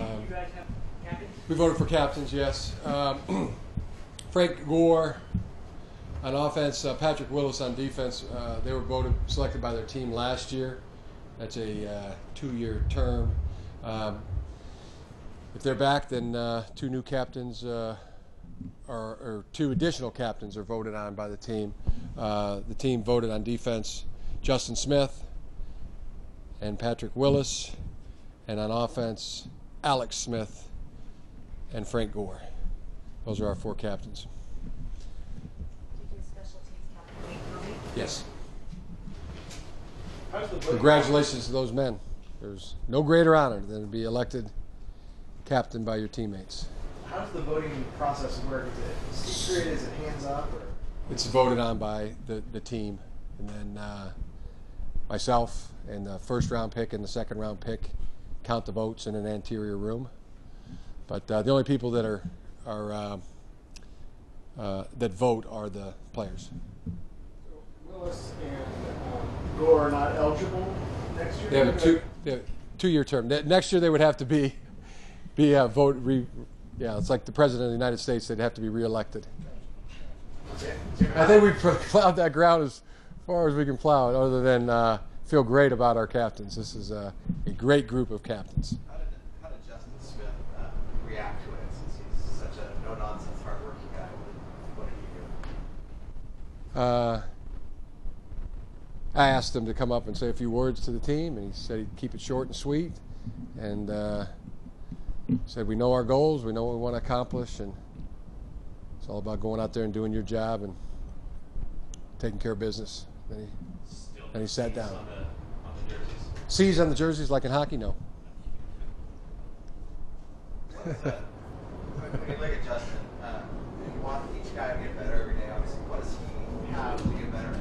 You guys have captains? We voted for captains, yes. Frank Gore on offense, Patrick Willis on defense. They were selected by their team last year. That's a 2-year term. If they're back, then 2 new captains or 2 additional captains are voted on by the team. The team voted on defense Justin Smith and Patrick Willis, and on offense Alex Smith and Frank Gore. Those are our 4 captains. Did you special teams captain Wayne Kirby? Yes. Congratulations to those men. There's no greater honor than to be elected captain by your teammates. How does the voting process work? Is it secret? Is it hands up? Or? It's voted on by the team, and then myself and the first round pick and the second round pick count the votes in an anterior room. But the only people that that vote are the players. So Willis and Gore are not eligible next year. They have a 2-year term. Next year they would have to be vote. Yeah, it's like the president of the United States. They'd have to be reelected. I think we've plowed that ground as far as we can plow it, other than feel great about our captains. This is a great group of captains. How did Justin Smith react to it, since he's such a no-nonsense, hard-working guy? What did he do? I asked him to come up and say a few words to the team, and he said he'd keep it short and sweet, and said we know our goals, we know what we want to accomplish, and it's all about going out there and doing your job and taking care of business. Then he sat down. On the jerseys? C's on the jerseys like in hockey? No. When you look at Justin, you want each guy to get better every day. Obviously, what does he have to get better?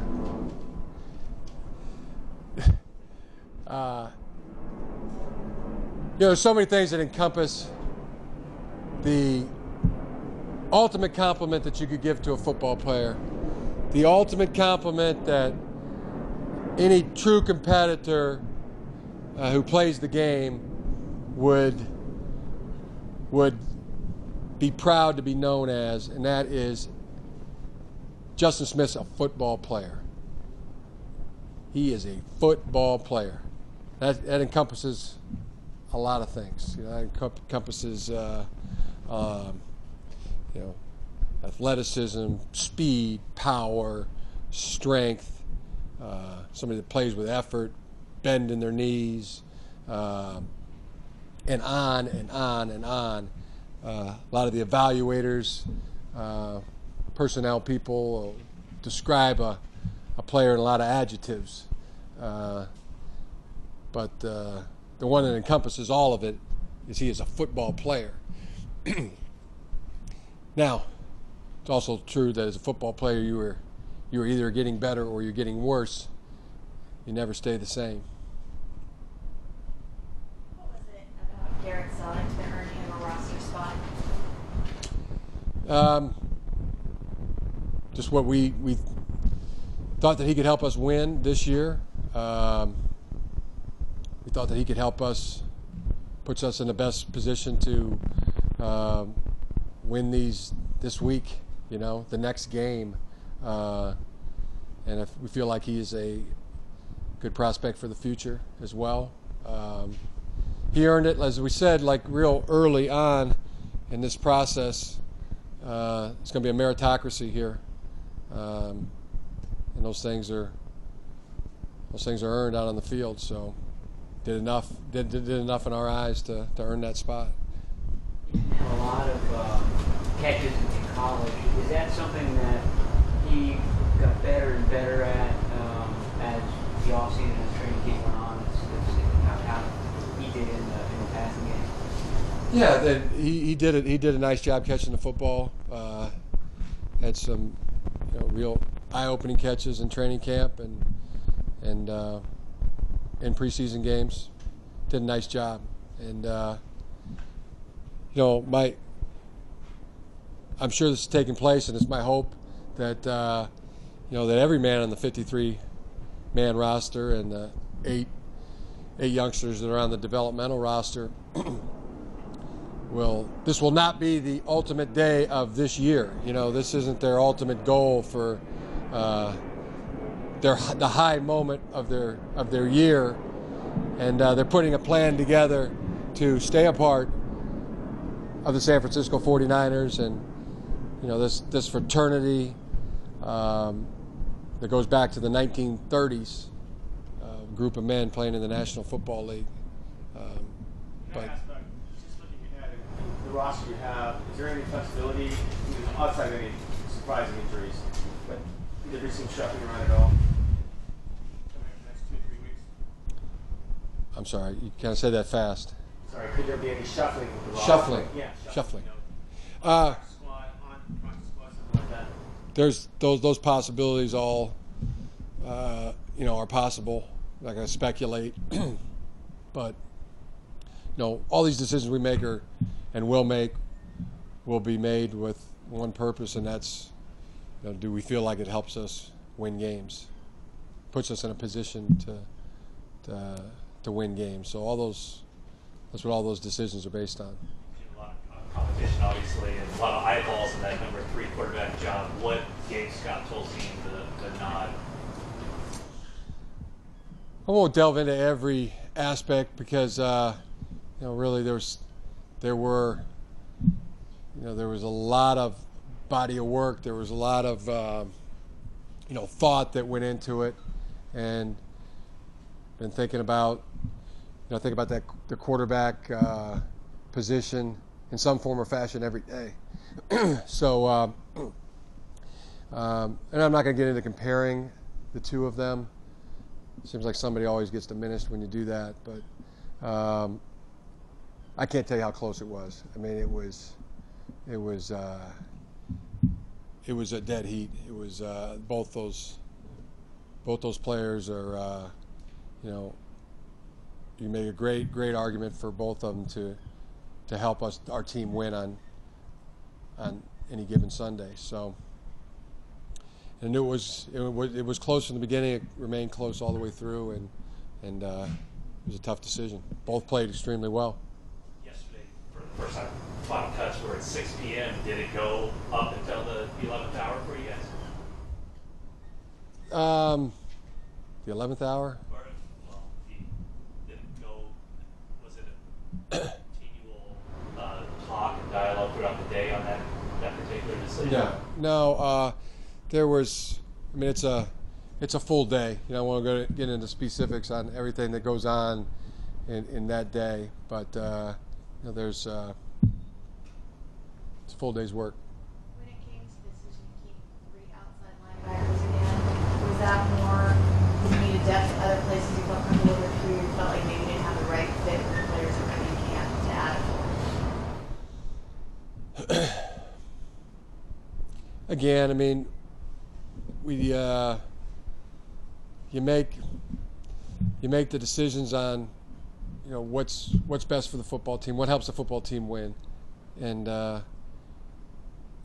There's so many things that encompass the ultimate compliment that you could give to a football player. The ultimate compliment that any true competitor who plays the game would be proud to be known as, and that is Justin Smith's a football player. He is a football player. That encompasses a lot of things. That encompasses athleticism, speed, power, strength. Somebody that plays with effort, bending their knees, and on and on and on. A lot of the evaluators, personnel people describe a player in a lot of adjectives. But the one that encompasses all of it is he is a football player. Now, it's also true that as a football player, you are either getting better or you're getting worse. You never stay the same. What was it about Garrett Selleck that earned him a roster spot? Just what we thought that he could help us win this year. We thought that he could help us, puts us in the best position to win this week, the next game. And if we feel like he is a good prospect for the future as well. He earned it, as we said, like real early on in this process. It's going to be a meritocracy here, and those things are earned out on the field. So did enough in our eyes to earn that spot. And a lot of catches in college. Is that something that he got better and better at as the offseason and training camp went on? How he did in the passing game? Yeah, he did it. He did a nice job catching the football. Had some real eye-opening catches in training camp and in preseason games. Did a nice job. And I'm sure this is taking place, and it's my hope that that every man on the 53-man roster and the eight youngsters that are on the developmental roster this will not be the ultimate day of this year. This isn't their ultimate goal for the high moment of their year, and they're putting a plan together to stay a part of the San Francisco 49ers, and this fraternity that goes back to the 1930s, group of men playing in the National Football League. But just looking ahead at the roster you have, is there any flexibility outside of any surprising injuries? But is there some shuffling around at all? Coming up the next 2-3 weeks. I'm sorry, you kind of said that fast. Sorry, could there be any shuffling with the roster? Shuffling. Yeah, Shuffling. Practice squad, practice squad, something like that. There's those possibilities all are possible. I'm not going to speculate, but all these decisions we make will be made with one purpose, and that's do we feel like it helps us win games, puts us in a position to win games. So that's what all those decisions are based on. A lot of competition, obviously, and a lot of eyeballs in that number 3 quarterback job. What gave Scott Tolzien the nod? I won't delve into every aspect because really there was a lot of body of work. There was a lot of thought that went into it, and been thinking about the quarterback position in some form or fashion every day. So, and I'm not going to get into comparing the two of them. Seems like somebody always gets diminished when you do that, but I can't tell you how close it was. I mean, it was a dead heat. It was both those players are you make a great argument for both of them to help our team win on any given Sunday. So. And it was close from the beginning. It remained close all the way through, and it was a tough decision. Both played extremely well. Yesterday, for the first time, final cuts were at 6 p.m. Did it go up until the 11th hour for you guys? The 11th hour. Did it go? Was it a continual talk and dialogue throughout the day on that particular decision? No. There was, it's a full day. I won't get into specifics on everything that goes on in that day, but there's it's a full day's work. When it came to the decision to keep 3 outside linebackers again, was that more you needed depth other places you felt comfortable with, who you felt like maybe didn't have the right fit with the players that were coming in camp to add? Again, you make the decisions on what's best for the football team, what helps the football team win, and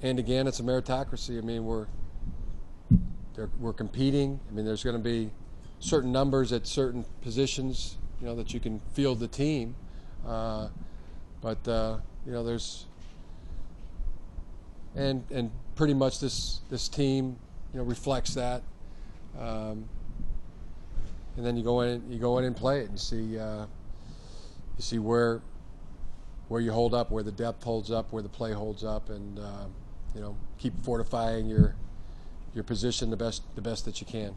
again, it's a meritocracy. We're competing. There's going to be certain numbers at certain positions that you can field the team, but there's and pretty much this team reflects that, and then you go in and play it and you see where you hold up, where the depth holds up, where the play holds up, and keep fortifying your position the best that you can.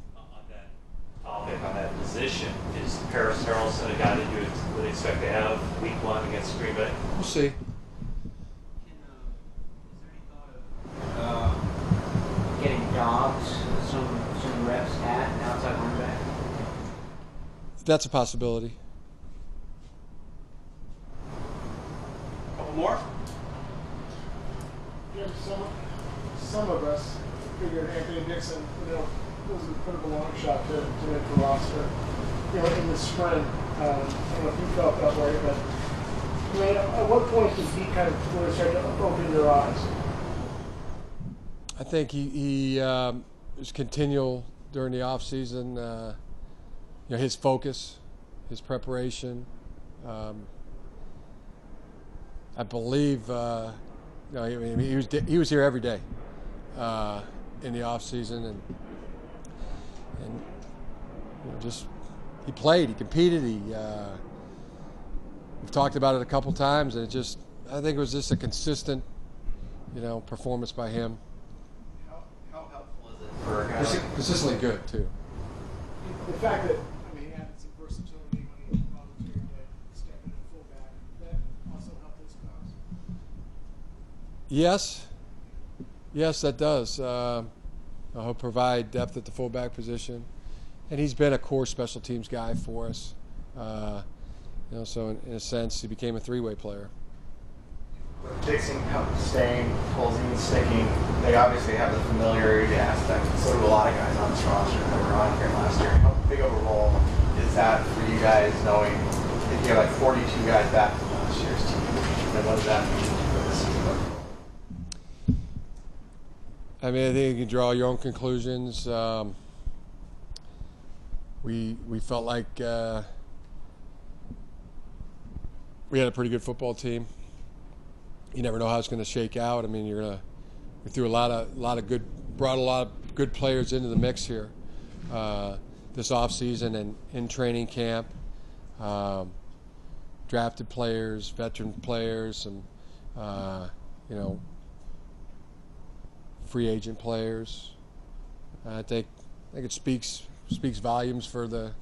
On that position, is Paris Harrelson a guy that you would expect to have week 1 against Green Bay? We'll see. Is there any thought of getting Dobbs some reps at an outside linebacker? That's a possibility. Couple more? Yeah, some of us figured Anthony Dixon, was a bit of a long shot to make the roster. In the spring, I don't know if you felt that way, but at what point did he kind of really start to open your eyes? I think he was continual during the off season. His focus, his preparation. I I believe he was here every day in the off season, and just he played, he competed, we've talked about it a couple times, and I think it was just a consistent, performance by him. How helpful is it for a guy like Consistently good too. The fact that he added some versatility when he volunteered to step in at fullback, that also helped his cause. Yes, that does. He'll provide depth at the fullback position, and he's been a core special teams guy for us. So in a sense, he became a three-way player. with Dixon staying, Colzine sticking? They obviously have the familiarity aspect. So do a lot of guys on this roster that were on here last year. How big of a role is that for you guys, knowing that you have like 42 guys back from last year's team? And what does that mean for this season? I think you can draw your own conclusions. We felt like we had a pretty good football team. You never know how it's going to shake out. We threw brought a lot of good players into the mix here this offseason and in training camp. Drafted players, veteran players, and free agent players. I think it speaks volumes for the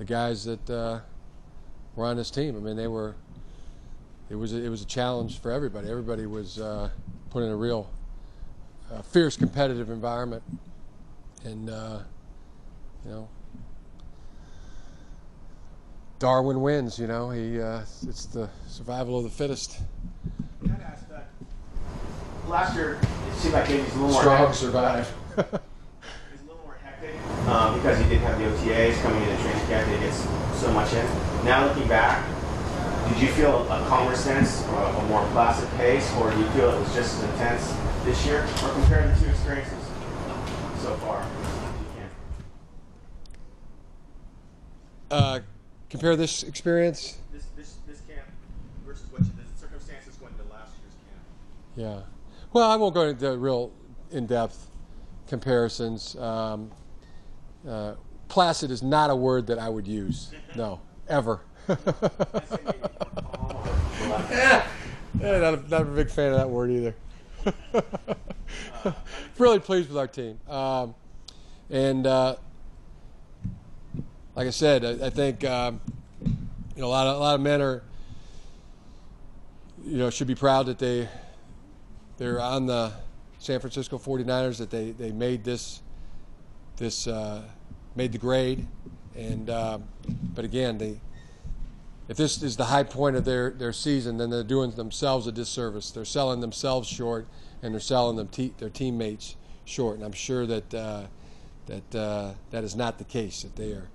guys that were on this team. It was a challenge for everybody. Everybody was put in a real fierce competitive environment, and Darwin wins. It's the survival of the fittest. That aspect. Last year, it seemed like maybe he's a little more Strong survive. He's a little more hectic because he didn't have the OTAs coming into training camp. He gets so much in. Now looking back, did you feel a calmer sense or a more placid pace, or do you feel it was just as intense this year, or compare the two experiences so far? Compare this experience. This camp versus the circumstances going into last year's camp. Yeah. Well, I won't go into real in-depth comparisons. Placid is not a word that I would use. No, ever. Not a big fan of that word either. Really pleased with our team. Like I said, I think a lot of men are should be proud that they're on the San Francisco 49ers, that they made made the grade, and but again, if this is the high point of their season, then they're doing themselves a disservice. They're selling themselves short, and they're selling their teammates short. And I'm sure that that is not the case. That they are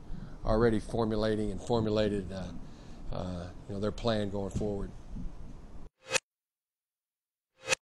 already formulated their plan going forward.